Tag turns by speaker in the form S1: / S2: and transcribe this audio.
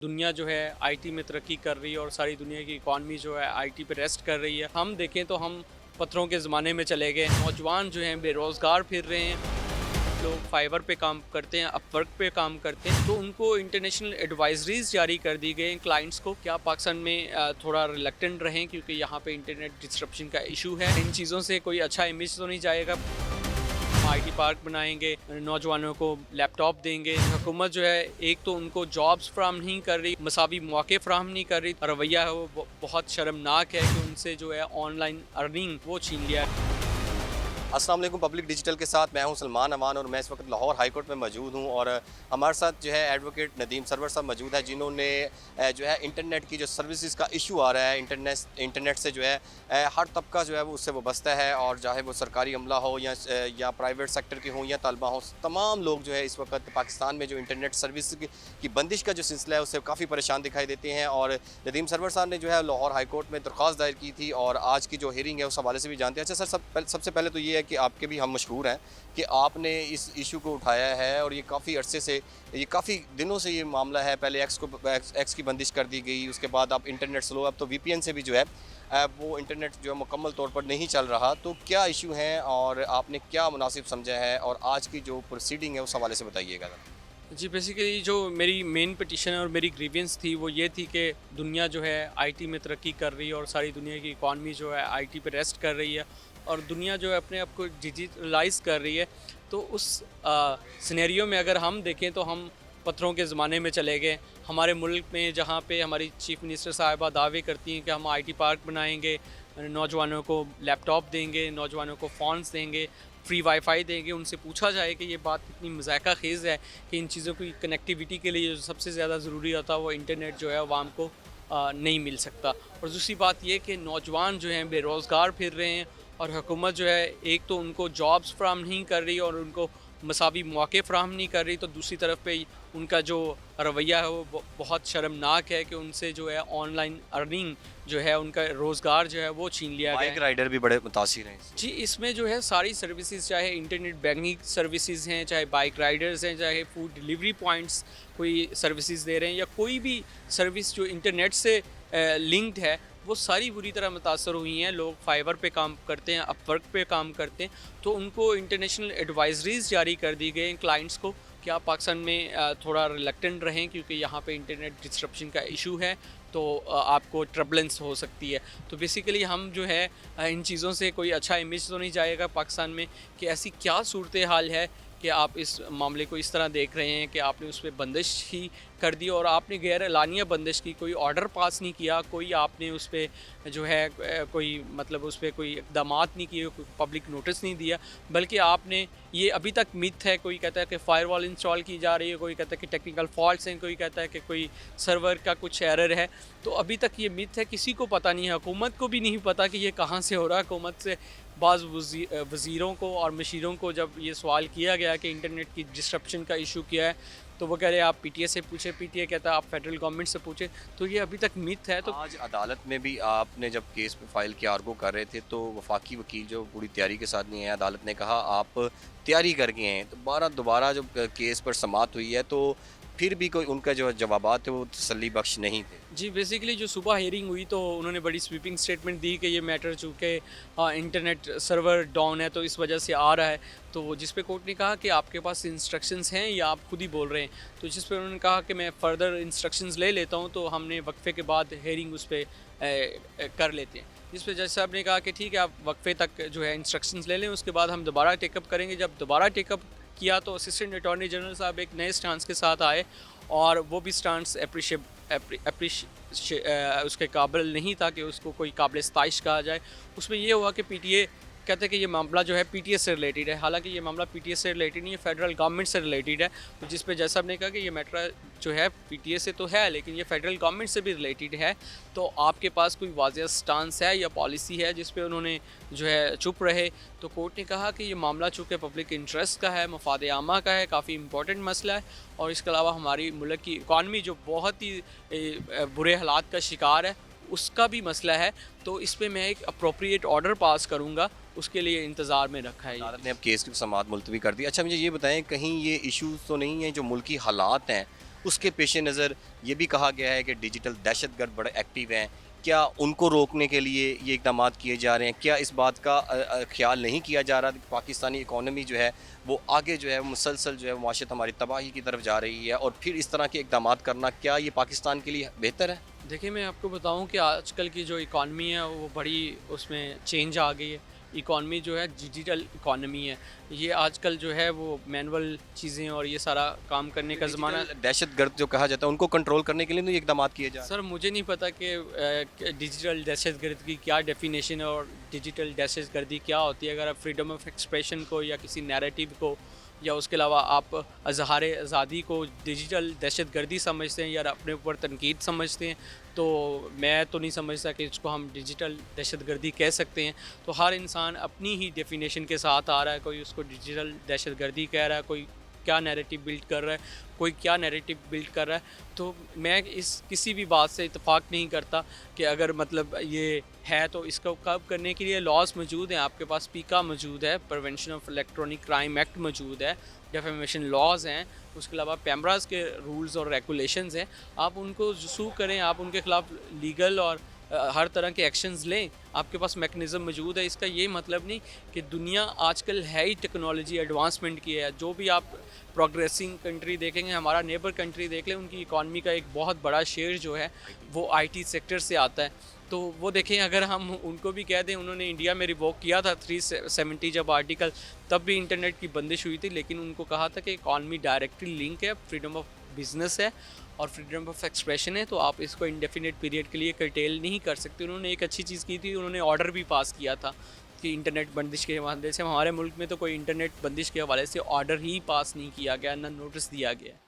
S1: दुनिया जो है आईटी में तरक्की कर रही है और सारी दुनिया की इकॉनमी जो है आईटी पे रेस्ट कर रही है। हम देखें तो हम पत्थरों के ज़माने में चले गए। नौजवान जो हैं बेरोज़गार फिर रहे हैं। लोग फाइवर पे काम करते हैं, अपवर्क पे काम करते हैं, तो उनको इंटरनेशनल एडवाइजरीज जारी कर दी गई क्लाइंट्स को क्या पाकिस्तान में थोड़ा रिलक्टेंट रहें क्योंकि यहाँ पे इंटरनेट डिस्ट्रप्शन का इशू है। इन चीज़ों से कोई अच्छा इमेज तो नहीं जाएगा। आईटी पार्क बनाएंगे, नौजवानों को लैपटॉप देंगे। हुकूमत जो है एक तो उनको जॉब्स फ्राहम नहीं कर रही, मसावी मौके फ्राहम नहीं कर रही। रवैया है वो बहुत शर्मनाक है कि उनसे जो है ऑनलाइन अर्निंग वो छीन लिया है।
S2: अस्सलाम वालेकुम। पब्लिक डिजिटल के साथ मैं हूं सलमान अमान और मैं इस वक्त लाहौर हाई कोर्ट में मौजूद हूं और हमारे साथ जो है एडवोकेट नदीम सरवर साहब मौजूद है, जिन्होंने जो है इंटरनेट की जो सर्विसेज का इशू आ रहा है, इंटरनेट से जो है हर तबका जो है वो उससे वाबस्ता है, और चाहे वो सरकारी अमला हो या प्राइवेट सेक्टर के हों या तलबा हों, तमाम लोग जो है इस वक्त पाकिस्तान में जो इंटरनेट सर्विस की बंदिश का जो सिलसिला है उससे काफ़ी परेशान दिखाई देते हैं। और नदीम सरवर साहब ने जो है लाहौर हाई कोर्ट में दरख्वास्त दायर की थी और आज की जो हियरिंग है उस हवाले से भी जानते हैं। अच्छा सर, सबसे पहले तो ये है कि आपके भी हम मशहूर हैं कि आपने इस इशू को उठाया है और ये काफ़ी अरसे से, ये काफ़ी दिनों से ये मामला है। पहले एक्स की बंदिश कर दी गई, उसके बाद आप इंटरनेट स्लो, अब तो वीपीएन से भी जो है वो इंटरनेट जो है मुकम्मल तौर पर नहीं चल रहा। तो क्या इशू हैं और आपने क्या मुनासिब समझा है, और आज की जो प्रोसीडिंग है उस हवाले से बताइएगा।
S1: जी, बेसिकली जो मेरी मेन पिटिशन और मेरी ग्रीवियंस थी वो ये थी कि दुनिया जो है आईटी में तरक्की कर रही है और सारी दुनिया की इकॉनमी जो है आईटी पे रेस्ट कर रही है और दुनिया जो है अपने आप को डिजिटलाइज कर रही है। तो उस सिनेरियो में अगर हम देखें तो हम पत्थरों के ज़माने में चले गए। हमारे मुल्क में जहाँ पे हमारी चीफ़ मिनिस्टर साहिबा दावे करती हैं कि हम आईटी पार्क बनाएंगे, नौजवानों को लैपटॉप देंगे, नौजवानों को फ़ोन्स देंगे, फ्री वाईफाई देंगे। उनसे पूछा जाए कि ये बात कितनी मज़ाक़ा ख़ेज़ है कि इन चीज़ों की कनेक्टिविटी के लिए जो सबसे ज़्यादा ज़रूरी होता है वो इंटरनेट जो है आवाम को नहीं मिल सकता। और दूसरी बात ये कि नौजवान जो हैं बेरोज़गार फिर रहे हैं और हुकूमत जो है एक तो उनको जॉब्स फ्राहम नहीं कर रही और उनको मसावी मौके फ्राहम नहीं कर रही, तो दूसरी तरफ पे उनका जो रवैया है वो बहुत शर्मनाक है कि उनसे जो है ऑनलाइन अर्निंग जो है, उनका रोज़गार जो है वो छीन लिया गया
S2: बाइक
S1: है।
S2: राइडर भी बड़े मुतासिर हैं इससे।
S1: जी, इसमें जो है सारी सर्विसेज, चाहे इंटरनेट बैंकिंग सर्विसेज हैं, चाहे बाइक राइडर्स हैं, चाहे फूड डिलीवरी पॉइंट्स कोई सर्विसेज दे रहे हैं या कोई भी सर्विस जो इंटरनेट से लिंक्ड है, वो सारी बुरी तरह मुतासर हुई हैं। लोग फाइवर पे काम करते हैं, अपवर्क पे काम करते हैं, तो उनको इंटरनेशनल एडवाइजरीज जारी कर दी गई क्लाइंट्स को कि आप पाकिस्तान में थोड़ा रिलक्टेंट रहें क्योंकि यहाँ पे इंटरनेट डिस्ट्रप्शन का इशू है, तो आपको ट्रबलेंस हो सकती है। तो बेसिकली हम जो है इन चीज़ों से कोई अच्छा इमेज तो नहीं जाएगा पाकिस्तान में कि ऐसी क्या सूरत हाल है कि आप इस मामले को इस तरह देख रहे हैं कि आपने उस पर बंदिश ही कर दी और आपने गैर एलानिया बंदिश की, कोई ऑर्डर पास नहीं किया, कोई आपने उस पर जो है कोई मतलब उस पर कोई इक़दामात नहीं किए, कोई पब्लिक नोटिस नहीं दिया, बल्कि आपने ये अभी तक मिथ है। कोई कहता है कि फ़ायरवॉल इंस्टॉल की जा रही है, कोई कहता है कि टेक्निकल फॉल्ट्स हैं, कोई कहता है कि कोई सर्वर का कुछ एरर है। तो अभी तक ये मिथ है, किसी को पता नहीं है, हुकूमत को भी नहीं पता कि ये कहाँ से हो रहा है। हुकूमत से बाज़ वज़ीरों को और मशीरों को जब ये सवाल किया गया कि इंटरनेट की डिस्ट्रप्शन का इशू क्या है, तो वो कह रहे हैं आप पीटीए से पूछे, पीटीए कहता है आप फेडरल गवर्नमेंट से पूछे। तो ये अभी तक मिथ है। तो
S2: आज अदालत में भी आपने जब केस पे फाइल किया, आर्गो कर रहे थे, तो वफाकी वकील जो पूरी तैयारी के साथ नहीं है, अदालत ने कहा आप तैयारी करके हैं, तो दोबारा जब केस पर समाअत हुई है तो फिर भी कोई उनका जो जवाबात थे वो तसल्ली बख्श नहीं थे।
S1: जी, बेसिकली जो सुबह हियरिंग हुई तो उन्होंने बड़ी स्वीपिंग स्टेटमेंट दी कि ये मैटर चूँकि इंटरनेट सर्वर डाउन है तो इस वजह से आ रहा है। तो जिस पे कोर्ट ने कहा कि आपके पास इंस्ट्रक्शंस हैं या आप खुद ही बोल रहे हैं, तो जिस पे उन्होंने कहा कि मैं फ़र्दर इंस्ट्रक्शंस ले लेता हूँ, तो हमने वक्फे के बाद हियरिंग उस पर कर लेते हैं। जिस पे जज साहब ने कहा कि ठीक है, आप वक्फे तक जो है इंस्ट्रक्शंस ले लें, उसके बाद हम दोबारा टेकअप करेंगे। जब दोबारा टेकअप किया तो असिस्टेंट अटॉर्नी जनरल साहब एक नए स्टांस के साथ आए और वो भी स्टांस उसके काबिल नहीं था कि उसको कोई काबिल सताइश कहा जाए। उसमें ये हुआ कि पीटीए कहते हैं कि ये मामला जो है पीटीए से रिलेटेड है, हालांकि ये मामला पीटीए से रिलेटेड नहीं है, फेडरल गवर्नमेंट से रिलेटेड है। तो जिस पे जज साहब ने कहा कि ये मैटर जो है पीटीए से तो है लेकिन ये फेडरल गवर्नमेंट से भी रिलेटेड है, तो आपके पास कोई वाज़ेह स्टांस है या पॉलिसी है, जिस पे उन्होंने जो है चुप रहे। तो कोर्ट ने कहा कि ये मामला चूँकि पब्लिक इंटरेस्ट का है, मफाद आमा का है, काफ़ी इंपॉर्टेंट मसला है और इसके अलावा हमारी मुल्क की इकॉनमी जो बहुत ही बुरे हालात का शिकार है उसका भी मसला है, तो इस पे मैं एक अप्रोप्रिएट ऑर्डर पास करूँगा, उसके लिए इंतज़ार में रखा है ये।
S2: अदालत ने अब केस की समाअत मुलतवी कर दी। अच्छा, मुझे ये बताएं, कहीं ये इश्यूज तो नहीं है जो मुल्की हालात हैं उसके पेश नज़र ये भी कहा गया है कि डिजिटल दहशतगर्द बड़े एक्टिव हैं। क्या उनको रोकने के लिए ये इक़दाम किए जा रहे हैं? क्या इस बात का ख़्याल नहीं किया जा रहा कि पाकिस्तानी इकॉनमी जो है वो आगे जो है मुसलसल जो है माशरत हमारी तबाही की तरफ जा रही है, और फिर इस तरह के इक़दाम करना क्या ये पाकिस्तान के लिए बेहतर है?
S1: देखिए, मैं आपको बताऊं कि आजकल की जो इकॉनमी है वो बड़ी उसमें चेंज आ गई है। इकॉनमी जो है डिजिटल इकॉनमी है। ये आजकल जो है वो मैनुअल चीज़ें और ये सारा काम करने का ज़माना।
S2: डिजिटल दहशतगर्द जो कहा जाता है उनको कंट्रोल करने के लिए तो ये इक़दाम किए जा रहे हैं।
S1: सर, मुझे नहीं पता कि डिजिटल दहशतगर्द की क्या डेफिनेशन है और डिजिटल दहशतगर्दी क्या होती है। अगर आप फ्रीडम ऑफ एक्सप्रेशन को या किसी नैरेटिव को या उसके अलावा आप अज़हार आज़ादी को डिजिटल दहशतगर्दी समझते हैं या अपने ऊपर तनकीद समझते हैं, तो मैं तो नहीं समझता कि इसको हम डिजिटल दहशतगर्दी कह सकते हैं। तो हर इंसान अपनी ही डेफिनेशन के साथ आ रहा है। कोई उसको डिजिटल दहशतगर्दी कह रहा है, कोई क्या नैरेटिव बिल्ड कर रहा है, कोई क्या नैरेटिव बिल्ड कर रहा है। तो मैं इस किसी भी बात से इत्तेफाक नहीं करता कि अगर मतलब ये है तो इसको कब करने के लिए लॉज मौजूद हैं। आपके पास पीका मौजूद है, prevention of electronic crime act मौजूद है, डेफेमेशन लॉज हैं, उसके अलावा पैमराज के रूल्स और रेगुलेशंस हैं। आप उनको सू करें, आप उनके ख़िलाफ़ लीगल और हर तरह के एक्शंस लें। आपके पास मैकेनिज़्म मौजूद है। इसका ये मतलब नहीं कि दुनिया आजकल है ही टेक्नोलॉजी एडवांसमेंट की है। जो भी आप प्रोग्रेसिंग कंट्री देखेंगे, हमारा नेबर कंट्री देख लें, उनकी इकॉनमी का एक बहुत बड़ा शेयर जो है वो आईटी सेक्टर से आता है। तो वो देखें, अगर हम उनको भी कह दें, उन्होंने इंडिया में रिवोक किया था 370 जब आर्टिकल, तब भी इंटरनेट की बंदिश हुई थी, लेकिन उनको कहा था कि इकॉनमी डायरेक्टली लिंक है, फ्रीडम ऑफ बिजनेस है और फ्रीडम ऑफ एक्सप्रेशन है, तो आप इसको इंडेफिनिट पीरियड के लिए कर्टेल नहीं कर सकते। उन्होंने एक अच्छी चीज़ की थी, उन्होंने ऑर्डर भी पास किया था कि इंटरनेट बंदिश के हवाले से। हमारे मुल्क में तो कोई इंटरनेट बंदिश के हवाले से ऑर्डर ही पास नहीं किया गया, ना नोटिस दिया गया।